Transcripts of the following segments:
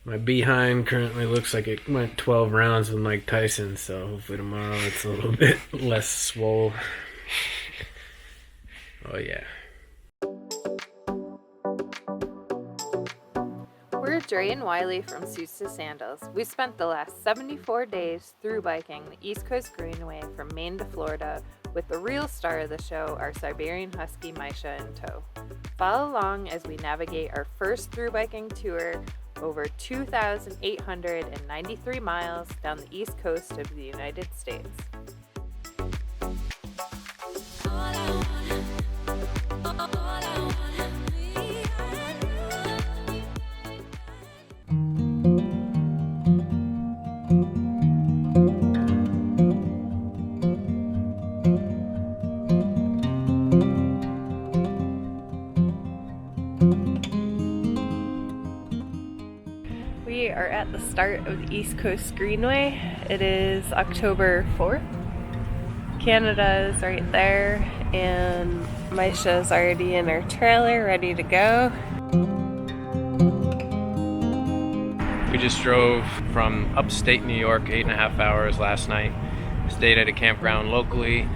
My behind currently looks like it went 12 rounds with Mike Tyson, so hopefully tomorrow it's a little bit less swole. Oh yeah. We're Dre and Wiley from Suits to Sandals. We spent the last 74 days through biking the East Coast Greenway from Maine to Florida with the real star of the show, our Siberian Husky Misha in tow. Follow along as we navigate our first through biking tour over 2,893 miles down the east coast of the United States. We are at the start of the East Coast Greenway. It is October 4th. Canada is right there, and Misha is already in her trailer ready to go. We just drove from upstate New York 8.5 hours last night. Stayed at a campground locally.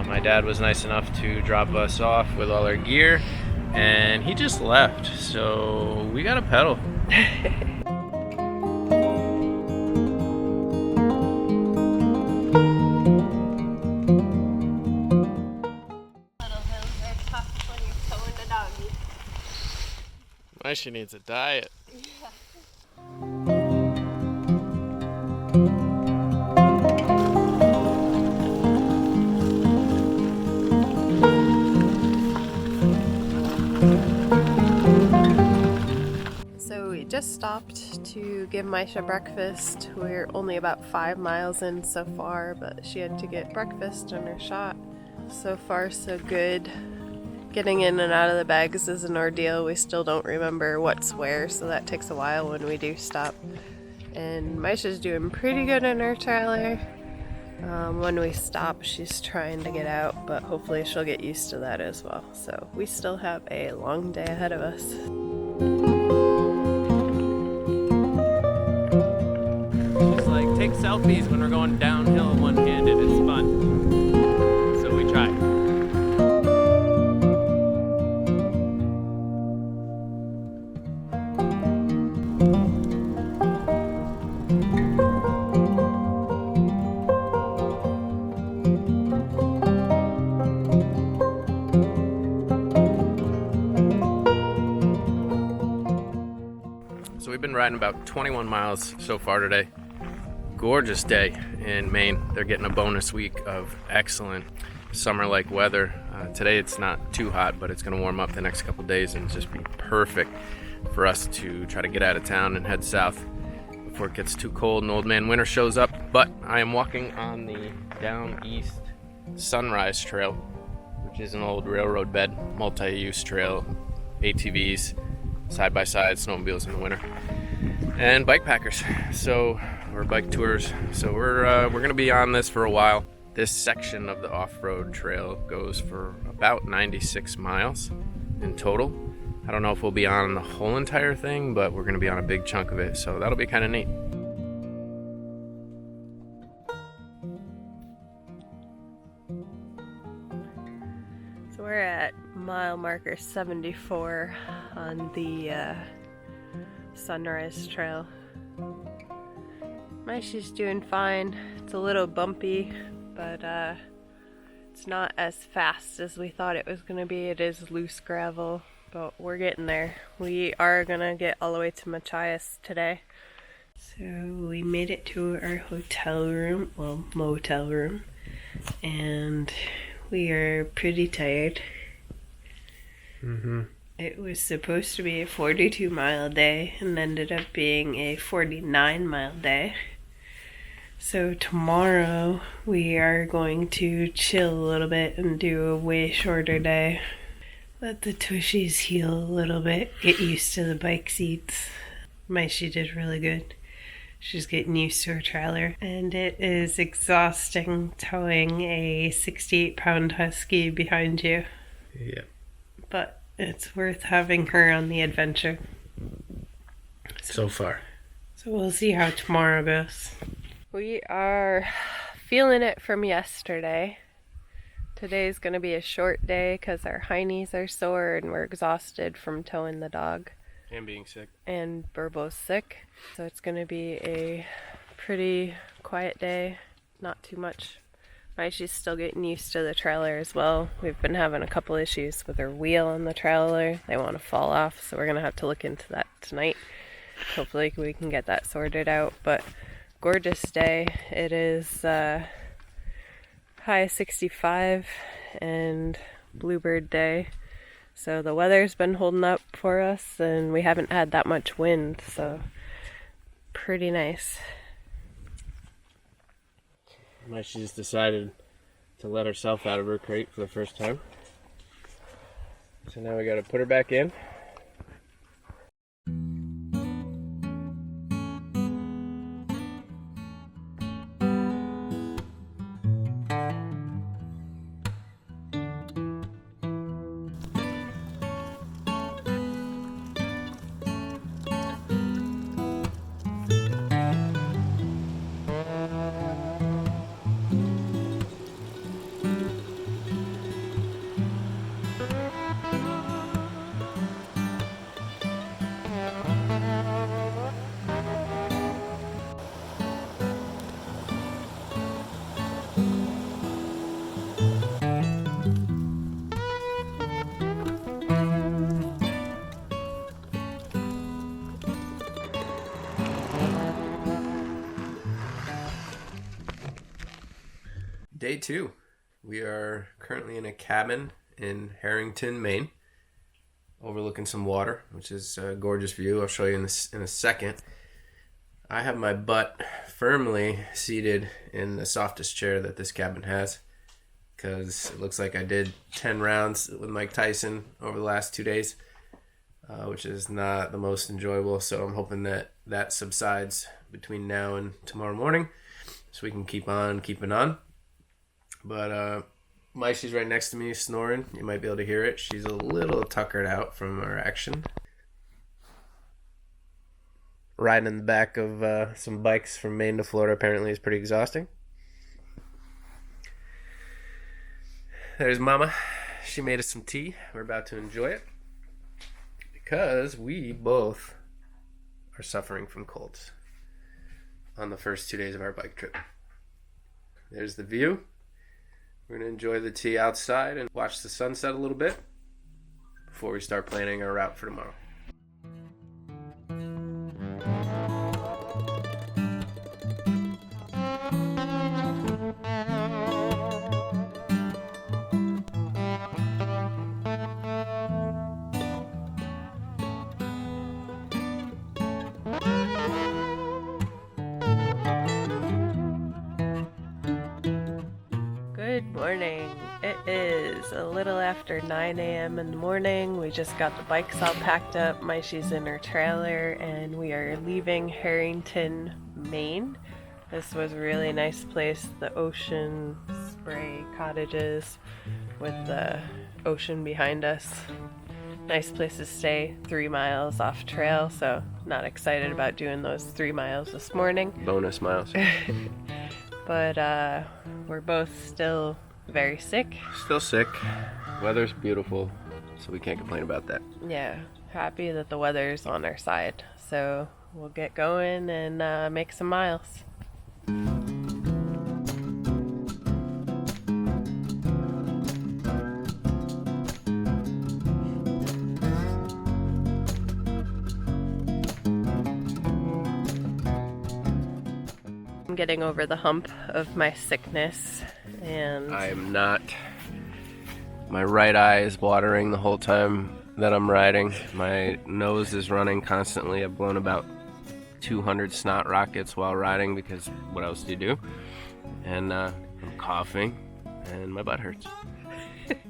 My dad was nice enough to drop us off with all our gear, and he just left, so we gotta pedal. She needs a diet. Yeah. So we just stopped to give Misha breakfast. We're only about 5 miles in so far, but she had to get breakfast and her shot. So far so good. Getting in and out of the bags is an ordeal. We still don't remember what's where, so that takes a while when we do stop. And Misha's doing pretty good in her trailer. When we stop, she's trying to get out, but hopefully she'll get used to that as well. So we still have a long day ahead of us. She's like, take selfies when we're going downhill one-handed. It's fun. So we try. So we've been riding about 21 miles so far today. Gorgeous day in Maine. They're getting a bonus week of excellent summer-like weather. Today it's not too hot, but it's going to warm up the next couple days and just be perfect for us to try to get out of town and head south before it gets too cold and old man winter shows up. But I am walking on the down east Sunrise Trail, which is an old railroad bed, multi-use trail, ATVs, side-by-side, snowmobiles in the winter, and bike packers, or bike tours. So we're gonna be on this for a while. This section of the off-road trail goes for about 96 miles in total. I don't know if we'll be on the whole entire thing, but we're gonna be on a big chunk of it, so that'll be kind of neat. So we're at mile marker 74 on the Sunrise Trail. Misha's doing fine. It's a little bumpy, but it's not as fast as we thought it was going to be. It is loose gravel, but we're getting there. We are going to get all the way to Machias today. So we made it to our hotel room, well, motel room, and we are pretty tired. It was supposed to be a 42-mile day and ended up being a 49-mile day. So tomorrow we are going to chill a little bit and do a way shorter day. Let the tushies heal a little bit, get used to the bike seats. She did really good. She's getting used to her trailer, and it is exhausting towing a 68-pound husky behind you. Yeah. But it's worth having her on the adventure. So far. So we'll see how tomorrow goes. We are feeling it from yesterday. Today's going to be a short day because our heinies are sore and we're exhausted from towing the dog. And being sick. And we're both sick. So it's going to be a pretty quiet day. Not too much. She's still getting used to the trailer as well. We've been having a couple issues with her wheel on the trailer. They want to fall off, so we're going to have to look into that tonight. Hopefully we can get that sorted out. But gorgeous day. It is high of 65 and bluebird day. So the weather's been holding up for us and we haven't had that much wind, so pretty nice. She's decided to let herself out of her crate for the first time. So now we gotta put her back in. Day 2. We are currently in a cabin in Harrington, Maine, overlooking some water, which is a gorgeous view. I'll show you in a second. I have my butt firmly seated in the softest chair that this cabin has because it looks like I did 10 rounds with Mike Tyson over the last 2 days, which is not the most enjoyable. So I'm hoping that that subsides between now and tomorrow morning so we can keep on keeping on. But She's right next to me snoring. You might be able to hear it. She's a little tuckered out from our action. Riding in the back of some bikes from Maine to Florida apparently is pretty exhausting. There's Mama. She made us some tea. We're about to enjoy it because we both are suffering from colds on the first 2 days of our bike trip. There's the view. We're going to enjoy the tea outside and watch the sunset a little bit before we start planning our route for tomorrow. Good morning. It is a little after 9 a.m. in the morning. We just got the bikes all packed up. She's in her trailer and we are leaving Harrington, Maine. This was a really nice place. The ocean spray cottages with the ocean behind us. Nice place to stay, 3 miles off trail, so not excited about doing those 3 miles this morning. Bonus miles. But we're both still very sick. Still sick. Weather's beautiful, so we can't complain about that. Yeah, happy that the weather's on our side. So we'll get going and make some miles. I'm getting over the hump of my sickness, and I am not. My right eye is watering the whole time that I'm riding. My nose is running constantly. I've blown about 200 snot rockets while riding because what else do you do? And I'm coughing and my butt hurts.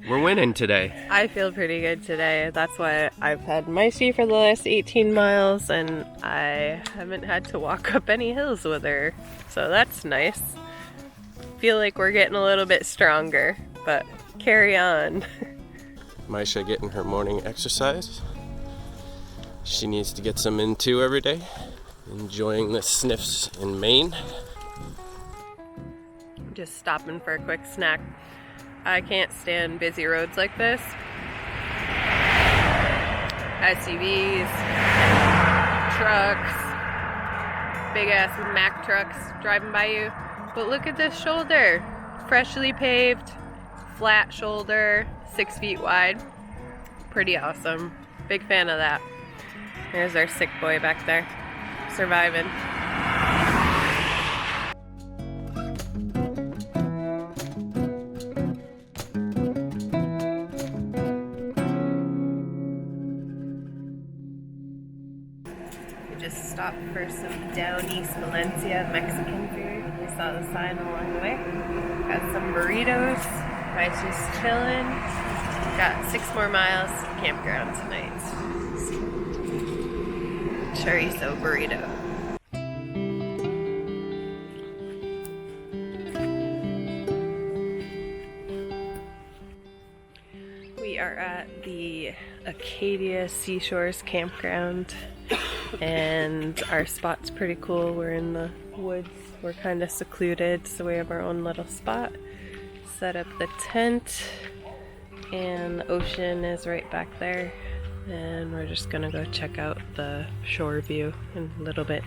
We're winning today. I feel pretty good today. That's why I've had Micey for the last 18 miles and I haven't had to walk up any hills with her. So that's nice. Feel like we're getting a little bit stronger, but carry on. Maisha getting her morning exercise. She needs to get some in too every day. Enjoying the sniffs in Maine. Just stopping for a quick snack. I can't stand busy roads like this. SUVs, trucks, big ass Mack trucks driving by you. But look at this shoulder. Freshly paved, flat shoulder, 6 feet wide. Pretty awesome. Big fan of that. There's our sick boy back there, surviving. Just stopped for some down East Valencia Mexican food. We saw the sign along the way. Got some burritos. Guys just chilling. Got 6 more miles to campground tonight. Chorizo burrito. We are at the Acadia Seashores campground. And our spot's pretty cool. We're in the woods. We're kind of secluded, so we have our own little spot. Set up the tent, and the ocean is right back there. And we're just gonna go check out the shore view in a little bit.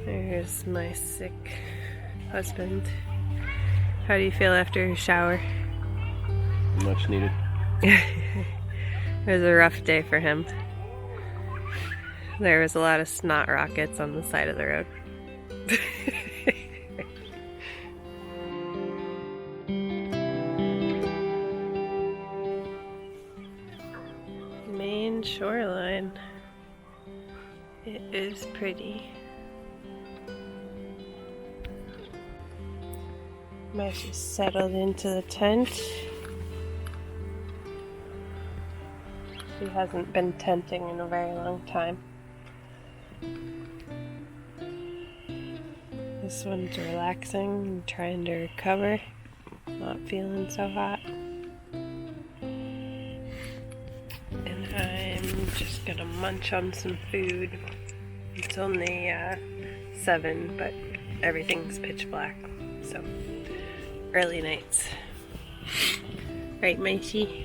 There's my sick husband. How do you feel after your shower? Much needed. It was a rough day for him. There was a lot of snot rockets on the side of the road. Maine shoreline. It is pretty. Marcy's settled into the tent. She hasn't been tenting in a very long time. This one's relaxing and trying to recover, not feeling so hot. And I'm just gonna munch on some food. It's only 7, but everything's pitch black, so early nights. Right, Macy?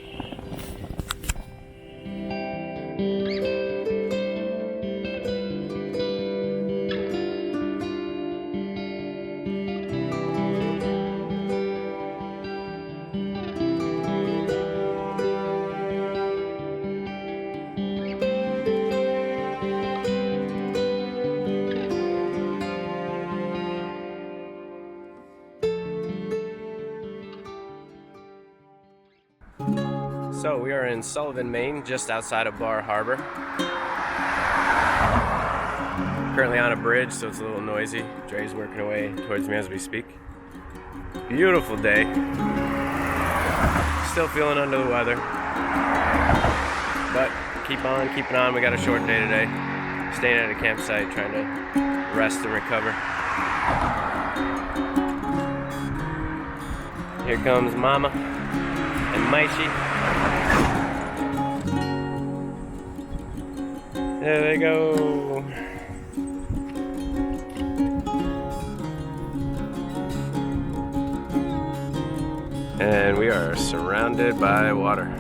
So we are in Sullivan, Maine, just outside of Bar Harbor. Currently on a bridge, so it's a little noisy. Dre's working away towards me as we speak. Beautiful day. Still feeling under the weather. But keep on keeping on. We got a short day today. Staying at a campsite, trying to rest and recover. Here comes Mama and Maishi. There they go. And we are surrounded by water.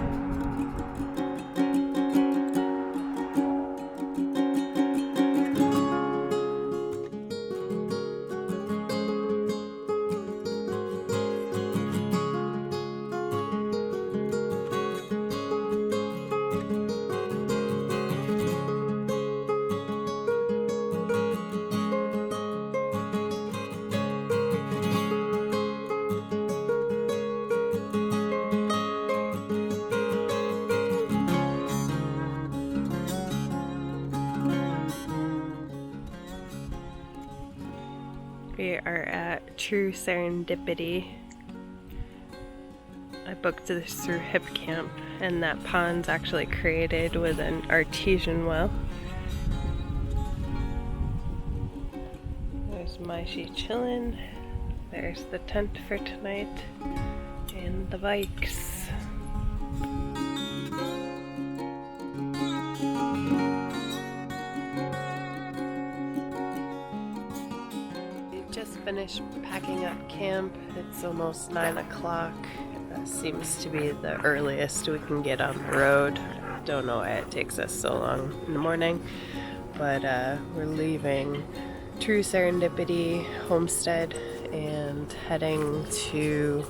We are at True Serendipity. I booked this through Hip Camp, and that pond's actually created with an artesian well. There's Maishi chillin'. There's the tent for tonight, and the bikes. Just finished packing up camp. It's almost 9 o'clock. Seems to be the earliest we can get on the road. Don't know why it takes us so long in the morning, but we're leaving True Serendipity Homestead and heading to,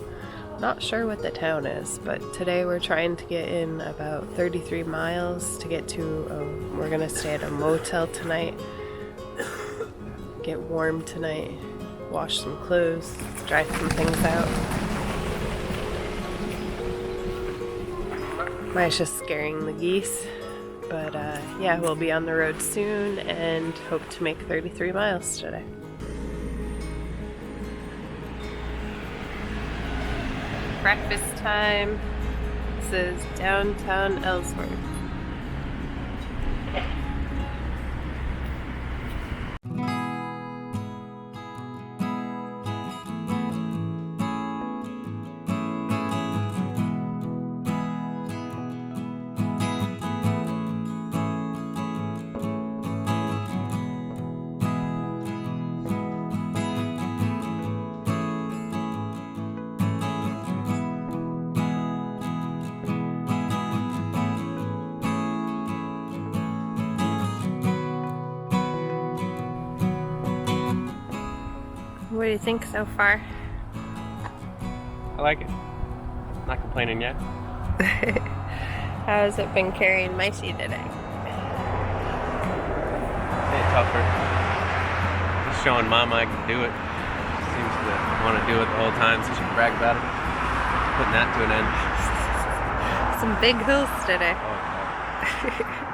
not sure what the town is, but today we're trying to get in about 33 miles to get to, we're gonna stay at a motel tonight, get warm tonight, wash some clothes, dry some things out. Maya's just scaring the geese, but yeah, we'll be on the road soon and hope to make 33 miles today. Breakfast time. This is downtown Ellsworth. What do you think so far? I like it. Not complaining yet. How has it been carrying Micey today? A bit tougher. Just showing Mama I can do it. Seems to want to do it the whole time, so she can brag about it. Putting that to an end. Some big hills today. Oh,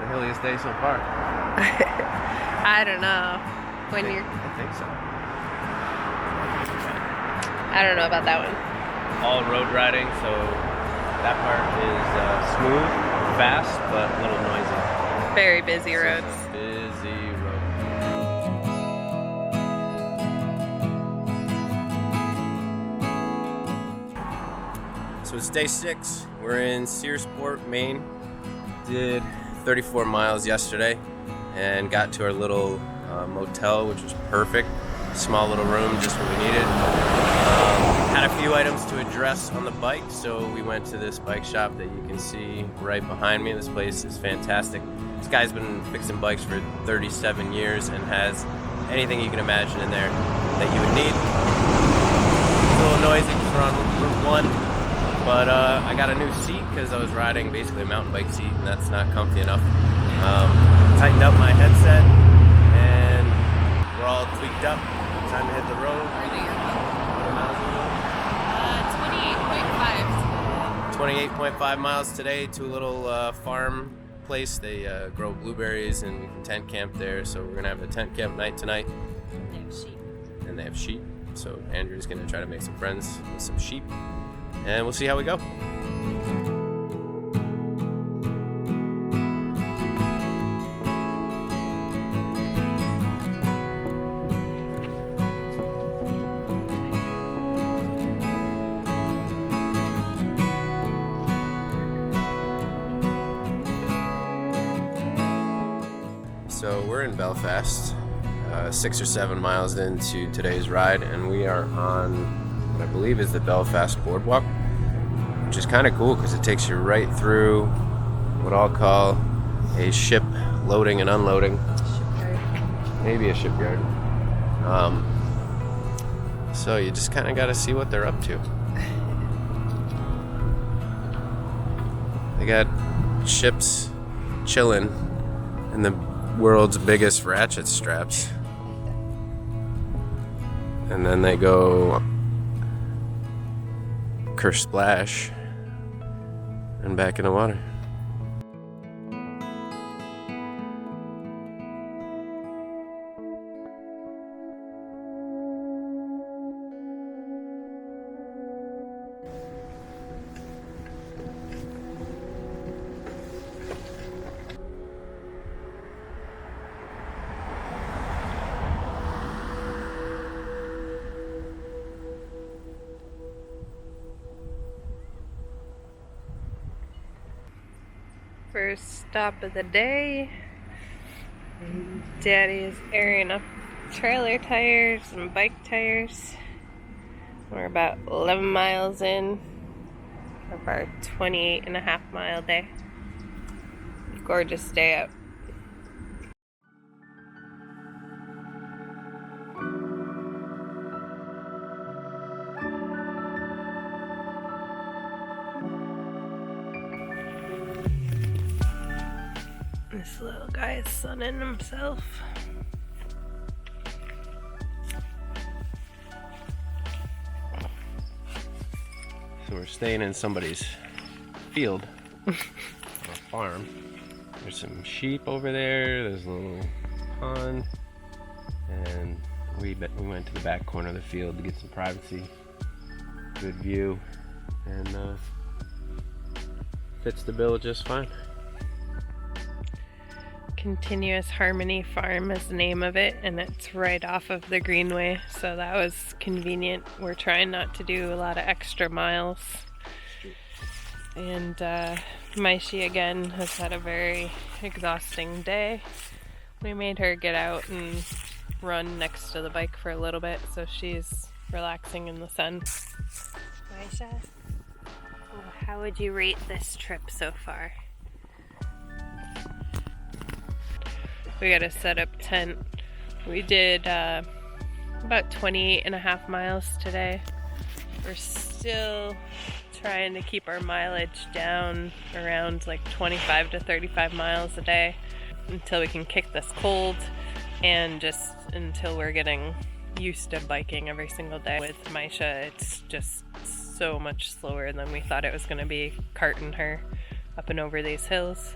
the hilliest day so far. I don't know. I think so. I don't know about that one. All road riding, so that part is smooth, fast, but a little noisy. Very busy roads. Busy road. So it's day 6. We're in Searsport, Maine. Did 34 miles yesterday and got to our little motel, which was perfect. Small little room, just what we needed. Had a few items to address on the bike, so we went to this bike shop that you can see right behind me. This place is fantastic. This guy's been fixing bikes for 37 years and has anything you can imagine in there that you would need. It's a little noisy because we're on Route 1, but I got a new seat because I was riding basically a mountain bike seat, and that's not comfy enough. Tightened up my headset, and we're all tweaked up. Time to hit the road. 28.5 miles today to a little farm place. They grow blueberries and we can tent camp there. So we're gonna have a tent camp night tonight. They have sheep. And they have sheep. So Andrew's gonna try to make some friends with some sheep. And we'll see how we go. So we're in Belfast, 6 or 7 miles into today's ride, and we are on what I believe is the Belfast Boardwalk, which is kind of cool because it takes you right through what I'll call a ship loading and unloading. Shipyard. Maybe a shipyard. So you just kind of got to see what they're up to. They got ships chilling in the world's biggest ratchet straps, and then they go kersplash and back in the water. First stop of the day. Daddy is airing up trailer tires and bike tires. We're about 11 miles in of our 28.5-mile day. Gorgeous day out. This little guy is sunning himself. So we're staying in somebody's field, or farm. There's some sheep over there. There's a little pond, and we went to the back corner of the field to get some privacy, good view, and fits the bill just fine. Continuous Harmony Farm is the name of it, and it's right off of the Greenway, so that was convenient. We're trying not to do a lot of extra miles. And Maishi again has had a very exhausting day. We made her get out and run next to the bike for a little bit, so she's relaxing in the sun. Maisha, how would you rate this trip so far? We gotta set up tent. We did about 28.5 miles today. We're still trying to keep our mileage down around like 25 to 35 miles a day until we can kick this cold, and just until we're getting used to biking every single day. With Maisha, it's just so much slower than we thought it was gonna be, carting her up and over these hills.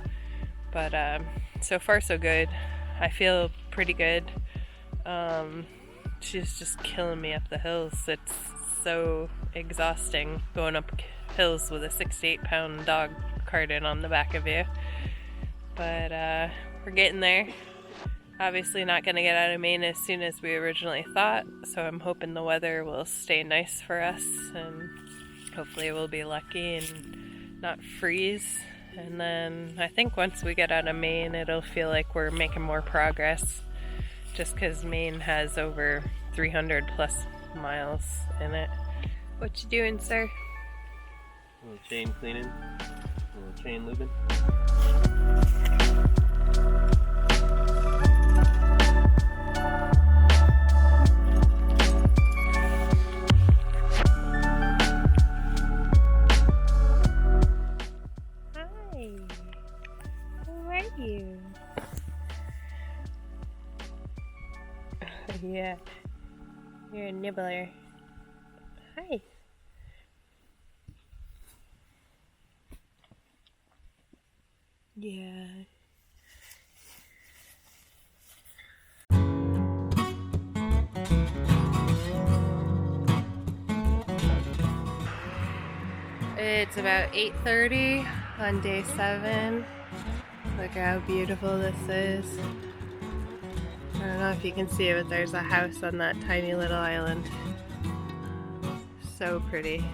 But so far so good. I feel pretty good. She's just killing me up the hills. It's so exhausting going up hills with a 68-pound dog carted on the back of you. But we're getting there. Obviously not going to get out of Maine as soon as we originally thought, so I'm hoping the weather will stay nice for us, and hopefully we'll be lucky and not freeze. And then I think once we get out of Maine, it'll feel like we're making more progress, just because Maine has over 300 plus miles in it. What you doing, sir? A little chain cleaning, a little chain lubing. Yeah, you're a nibbler. Hi. Yeah. It's about 8:30 on day 7. Look how beautiful this is. I don't know if you can see it, but there's a house on that tiny little island. So pretty.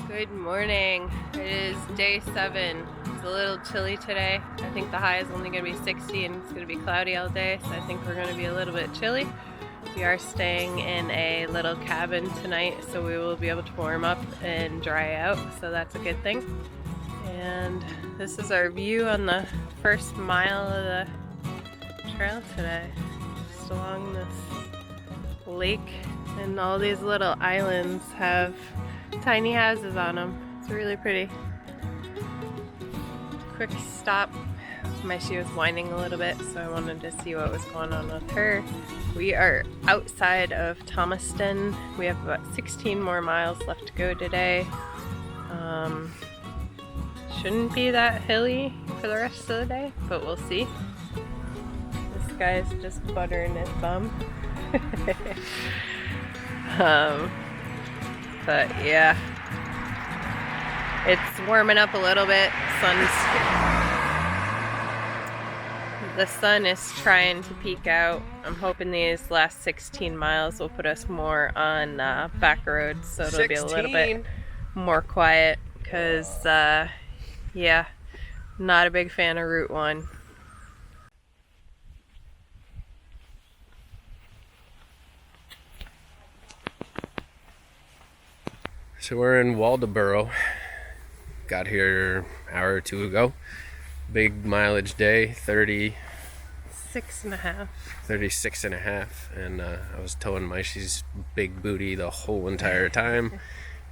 Good morning. It is day 7. It's a little chilly today. I think the high is only going to be 60 and it's going to be cloudy all day, so I think we're going to be a little bit chilly. We are staying in a little cabin tonight, so we will be able to warm up and dry out, so that's a good thing. And this is our view on the first mile of the trail today, just along this lake, and all these little islands have tiny houses on them. It's really pretty. Quick stop. She was whining a little bit, so I wanted to see what was going on with her. We are outside of Thomaston. We have about 16 more miles left to go today. Shouldn't be that hilly for the rest of the day, but we'll see. This guy's just buttering his bum. But yeah, it's warming up a little bit. The sun is trying to peek out. I'm hoping these last 16 miles will put us more on back roads, so it'll be a little bit more quiet, because yeah, not a big fan of Route 1. So we're in Waldoboro. Got here an hour or two ago. Big mileage day, 6 and a half. 36 and a half. And I was towing Maishi's big booty the whole entire time.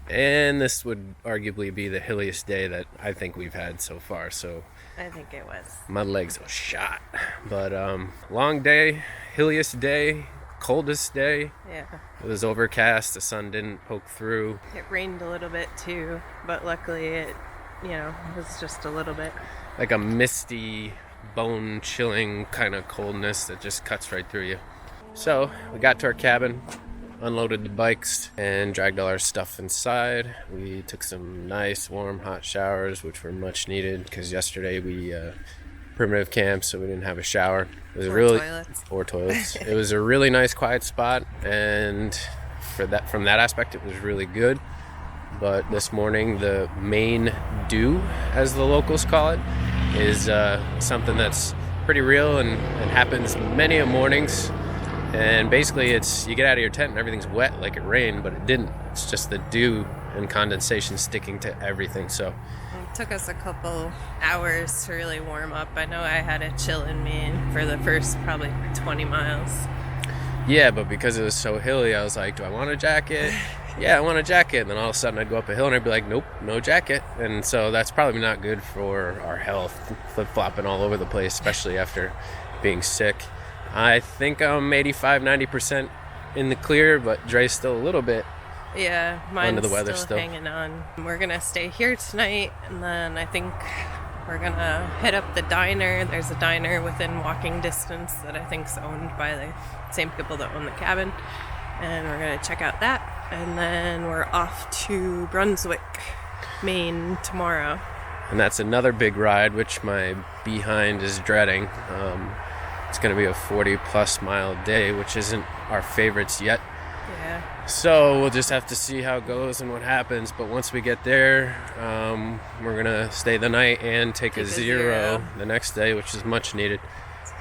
And this would arguably be the hilliest day that I think we've had so far. So I think it was. my legs were shot. But long day, hilliest day, coldest day. Yeah. It was overcast, the sun didn't poke through. It rained a little bit too, but luckily it was just a little bit. Like a misty, bone-chilling kind of coldness that just cuts right through you. So we got to our cabin, unloaded the bikes, and dragged all our stuff inside. We took some nice, warm, hot showers, which were much needed because yesterday we primitive camp, so we didn't have a shower. It was toilets. It was a really nice, quiet spot, and from that aspect, it was really good. But this morning, the Maine dew, as the locals call it, is something that's pretty real and happens many a mornings. And basically, it's you get out of your tent and everything's wet like it rained, but it didn't. It's just the dew and condensation sticking to everything. So it took us a couple hours to really warm up. I know I had a chill in me for the first probably 20 miles. Yeah, but because it was so hilly, I was like, do I want a jacket? Yeah, I want a jacket. And then all of a sudden I'd go up a hill and I'd be like, nope, no jacket. And so that's probably not good for our health, flip-flopping all over the place, especially after being sick. I think I'm 85-90% in the clear, but Dre's still a little bit mine's under the weather still. Hanging on. We're gonna stay here tonight, and then I think we're gonna hit up the diner. There's a diner within walking distance that I think's owned by the same people that own the cabin, and we're gonna check out that. And then we're off to Brunswick, Maine tomorrow. And that's another big ride, which my behind is dreading. It's going to be a 40-plus mile day, which isn't our favorites yet. Yeah. So we'll just have to see how it goes and what happens. But once we get there, we're going to stay the night and take a zero the next day, which is much needed.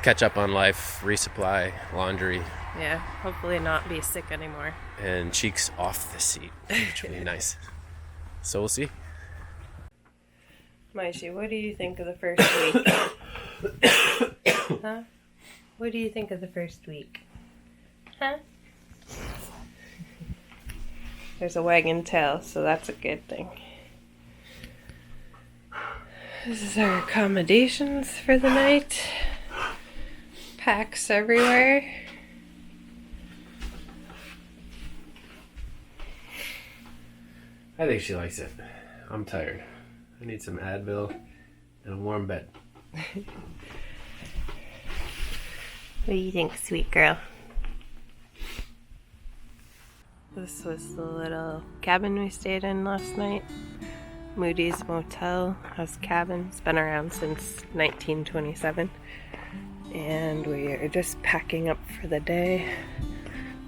Catch up on life, resupply, laundry. Yeah, hopefully not be sick anymore. And cheeks off the seat, which will be nice. So we'll see. Maishi, what do you think of the first week? Huh? What do you think of the first week? Huh? There's a wagging tail, so that's a good thing. This is our accommodations for the night. Packs everywhere. I think she likes it. I'm tired. I need some Advil and a warm bed. What do you think, sweet girl? This was the little cabin we stayed in last night. Moody's Motel has cabins, been around since 1927. And we are just packing up for the day.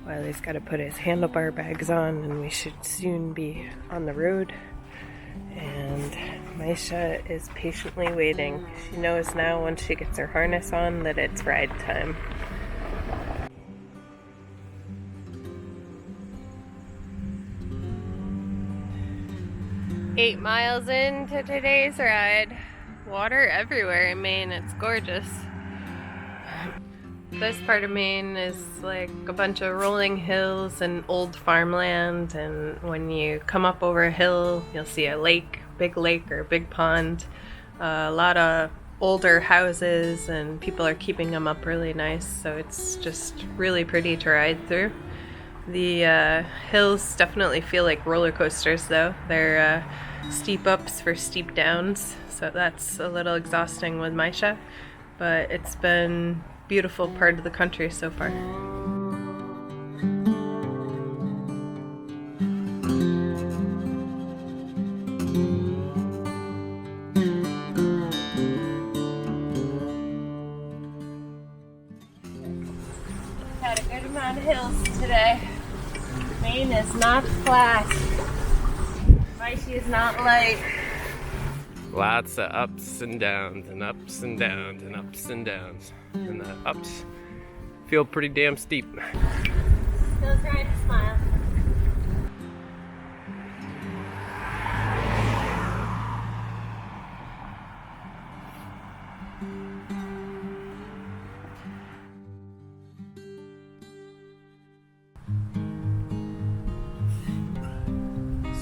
Wiley's got to put his handlebar bags on, and we should soon be on the road. And Maisha is patiently waiting. She knows now once she gets her harness on that it's ride time. Eight miles into today's ride. Water everywhere in Maine. It's gorgeous. This part of Maine is like a bunch of rolling hills and old farmland, and when you come up over a hill, you'll see a lake, big lake or big pond. A lot of older houses, and people are keeping them up really nice, so it's just really pretty to ride through. The hills definitely feel like roller coasters though. They're steep ups for steep downs, so that's a little exhausting with Maisha, but it's been beautiful part of the country so far. Had a good amount of hills today. Maine is not flat. Maisha is not light. Lots of ups and downs and ups and downs and ups and downs. And the ups feel pretty damn steep. Still trying to smile.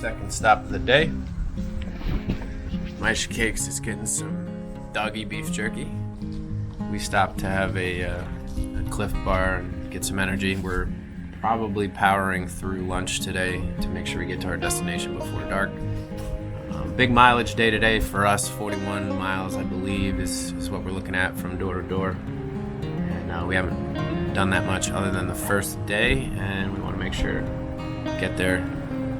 Second stop of the day. Maisha Cakes is getting some doggy beef jerky. We stopped to have a Cliff Bar and get some energy. We're probably powering through lunch today to make sure we get to our destination before dark. Big mileage day today for us, 41 miles I believe is what we're looking at from door to door. And we haven't done that much other than the first day, and we want to make sure get there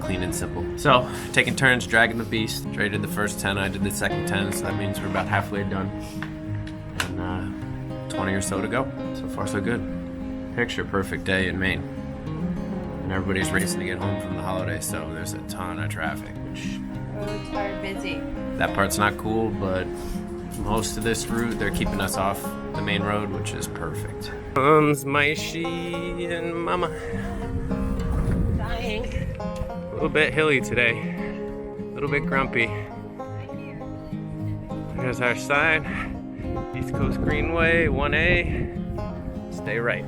clean and simple. So, taking turns dragging the beast. Trey did the first 10, I did the second 10, so that means we're about halfway done. And 20 or so to go. So far so good. Picture perfect day in Maine. And everybody's racing to get home from the holiday, so there's a ton of traffic, which... Roads are busy. That part's not cool, but most of this route, they're keeping us off the main road, which is perfect. Maishi and Mama. Dying. A little bit hilly today. A little bit grumpy. Here's our sign. East Coast Greenway, 1A. Stay right.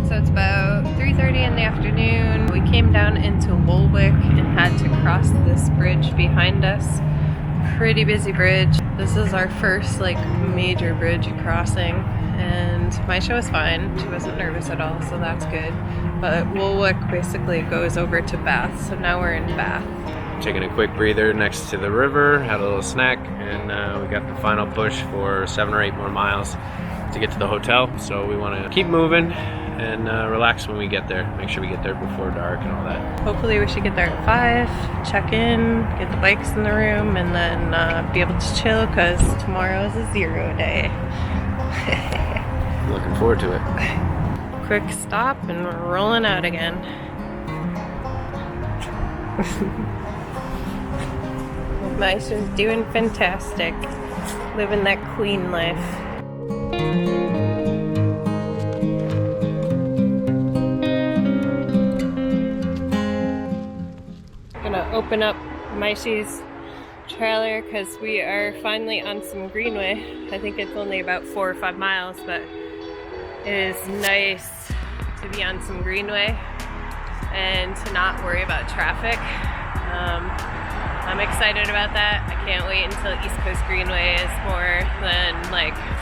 So it's about 3:30 in the afternoon. We came down into Woolwich and had to cross this bridge behind us. Pretty busy bridge. This is our first major bridge crossing, and Maisha was fine. She wasn't nervous at all, so that's good. But Woolwich basically goes over to Bath, so now we're in Bath. Taking a quick breather next to the river, had a little snack, and we got the final push for 7 or 8 more miles to get to the hotel. So we want to keep moving and relax when we get there. Make sure we get there before dark and all that. Hopefully we should get there at 5, check in, get the bikes in the room, and then be able to chill because tomorrow is a 0 day. Looking forward to it. Quick stop and we're rolling out again. Maisha's doing fantastic. Living that queen life. Gonna open up Maishi's trailer because we are finally on some Greenway. I think it's only about 4 or 5 miles, but it is nice to be on some Greenway and to not worry about traffic. I'm excited about that. I can't wait until East Coast Greenway is more than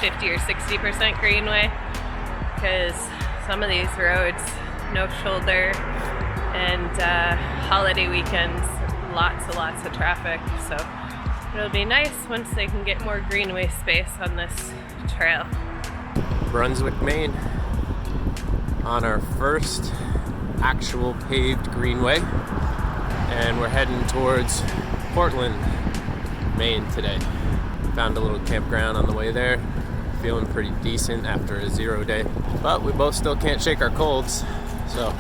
50 or 60% Greenway, because some of these roads, no shoulder and holiday weekends, lots and lots of traffic. So it'll be nice once they can get more Greenway space on this trail. Brunswick, Maine, on our first actual paved Greenway, and we're heading towards Portland, Maine today. Found a little campground on the way there. Feeling pretty decent after a 0 day, but we both still can't shake our colds, so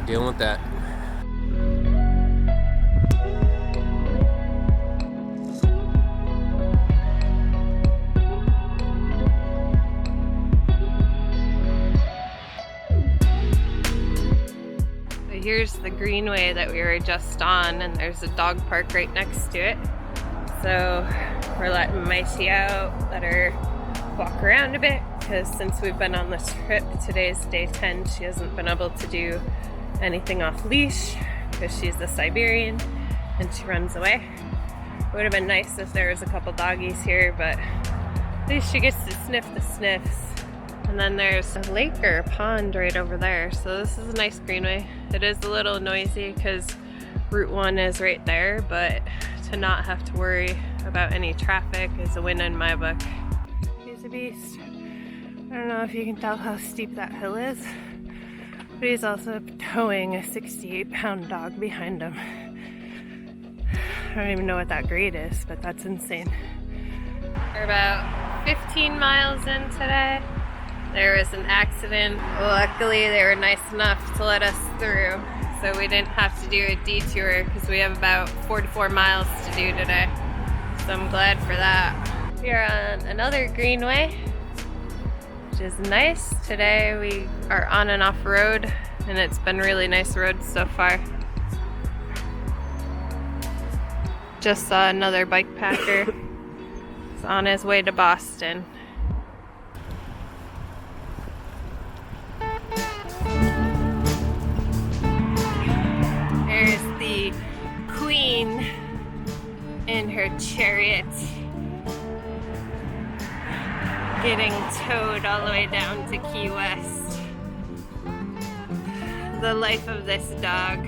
dealing with that. Here's the Greenway that we were just on, and there's a dog park right next to it. So we're letting Maisie out, let her walk around a bit, because since we've been on this trip, today's day 10, she hasn't been able to do anything off leash because she's a Siberian and she runs away. It would have been nice if there was a couple doggies here, but at least she gets to sniff the sniffs. And then there's a lake or a pond right over there. So this is a nice Greenway. It is a little noisy because Route 1 is right there, but to not have to worry about any traffic is a win in my book. He's a beast. I don't know if you can tell how steep that hill is, but he's also towing a 68-pound dog behind him. I don't even know what that grade is, but that's insane. We're about 15 miles in today. There was an accident. Luckily, they were nice enough to let us through, so we didn't have to do a detour because we have about 44 miles to do today. So I'm glad for that. We are on another Greenway, which is nice. Today we are on and off road, and it's been really nice roads so far. Just saw another bike packer. He's on his way to Boston. There's the chariot getting towed all the way down to Key West. The life of this dog.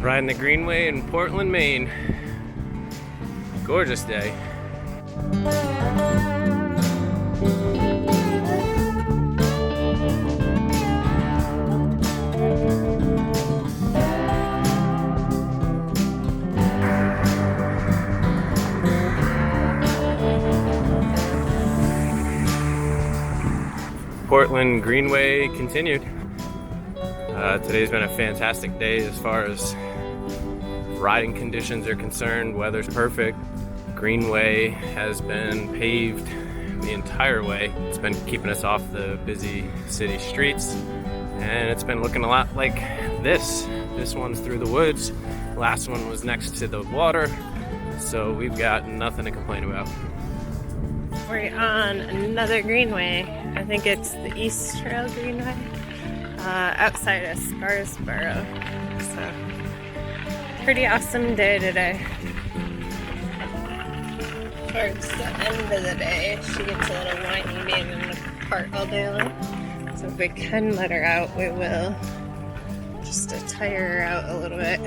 Riding the Greenway in Portland, Maine. Gorgeous day. Portland Greenway continued. Today's been a fantastic day as far as riding conditions are concerned. Weather's perfect. Greenway has been paved the entire way. It's been keeping us off the busy city streets, and it's been looking a lot like this. This one's through the woods. Last one was next to the water, so we've got nothing to complain about. We're on another greenway. I think it's the East Trail Greenway, outside of Scarsboro. So, pretty awesome day today. Towards the end of the day, she gets a little whiny being in the cart all day long. So if we can let her out, we will. Just to tire her out a little bit.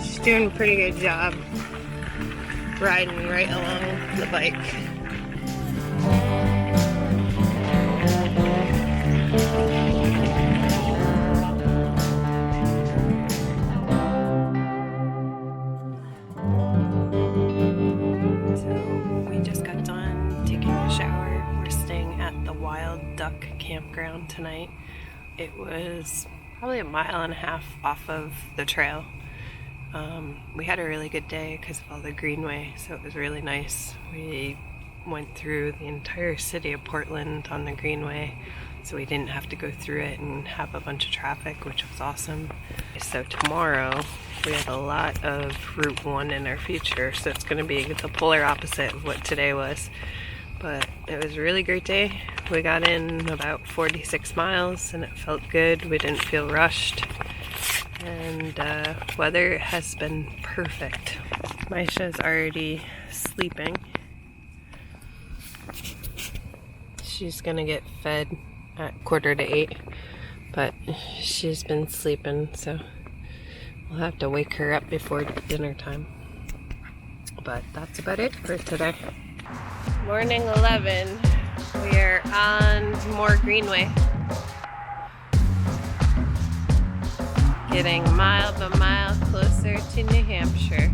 She's doing a pretty good job riding right along the bike. Campground tonight. It was probably 1.5 miles off of the trail. We had a really good day because of all the greenway, so it was really nice. We went through the entire city of Portland on the greenway, so we didn't have to go through it and have a bunch of traffic, which was awesome. So tomorrow we have a lot of Route 1 in our future, so it's going to be the polar opposite of what today was. But it was a really great day. We got in about 46 miles and it felt good. We didn't feel rushed. And weather has been perfect. Maisha's already sleeping. She's gonna get fed at 7:45, but she's been sleeping, so we'll have to wake her up before dinner time. But that's about it for today. Morning 11, we are on more greenway. Getting mile by mile closer to New Hampshire.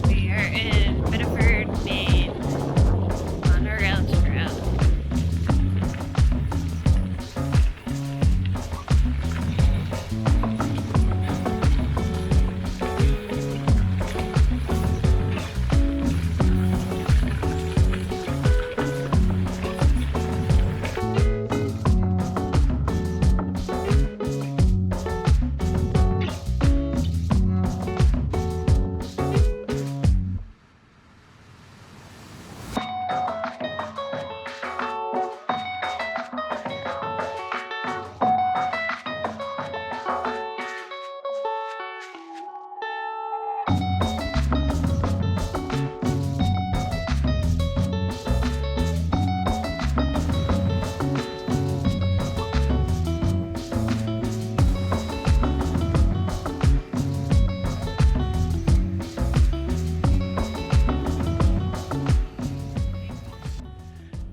We are in Biddeford, Maine, on a rail trail.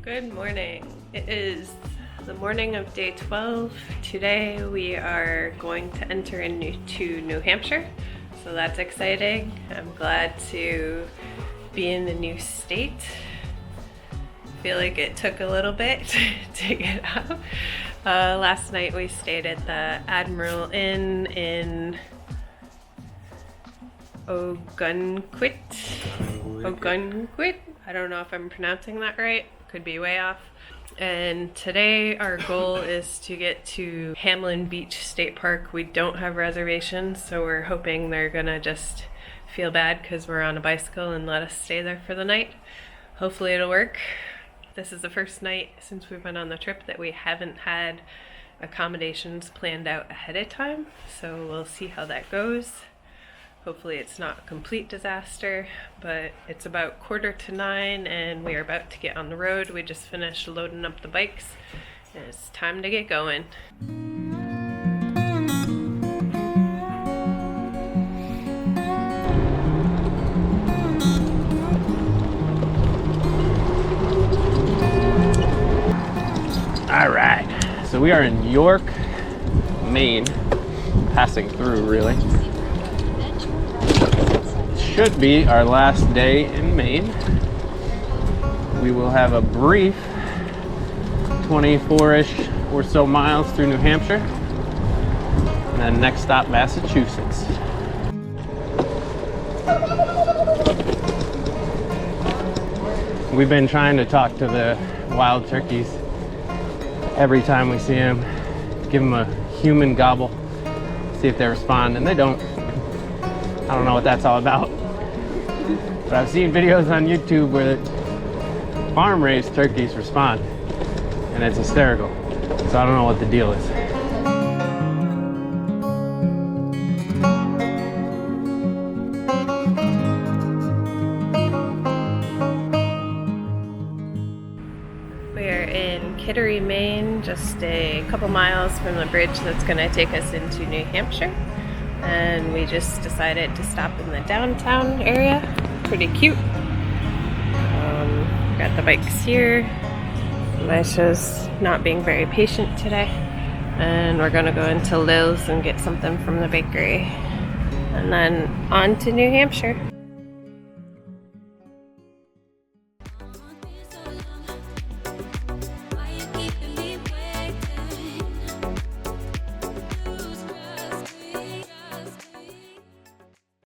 Good morning. It is the morning of day 12. Today we are going to enter into New Hampshire, so that's exciting. I'm glad to be in the new state. I feel like it took a little bit to get out. Last night we stayed at the Admiral Inn in Ogunquit. I don't know if I'm pronouncing that right. Could be way off. And today our goal is to get to Hamlin Beach State Park. We don't have reservations, so we're hoping they're gonna just feel bad because we're on a bicycle and let us stay there for the night. Hopefully it'll work. This is the first night since we've been on the trip that we haven't had accommodations planned out ahead of time, so we'll see how that goes. Hopefully it's not a complete disaster, but it's about 8:45 and we are about to get on the road. We just finished loading up the bikes and it's time to get going. All right, so we are in York, Maine, passing through really. Should be our last day in Maine. We will have a brief 24-ish or so miles through New Hampshire, and then next stop Massachusetts. We've been trying to talk to the wild turkeys every time we see them, give them a human gobble, see if they respond, and they don't. I don't know what that's all about. But I've seen videos on YouTube where farm-raised turkeys respond, and it's hysterical. So I don't know what the deal is. We are in Kittery, Maine, just a couple miles from the bridge that's going to take us into New Hampshire. And we just decided to stop in the downtown area. Pretty cute. Got the bikes here. Maisha's not being very patient today. And we're gonna go into Lil's and get something from the bakery. And then on to New Hampshire.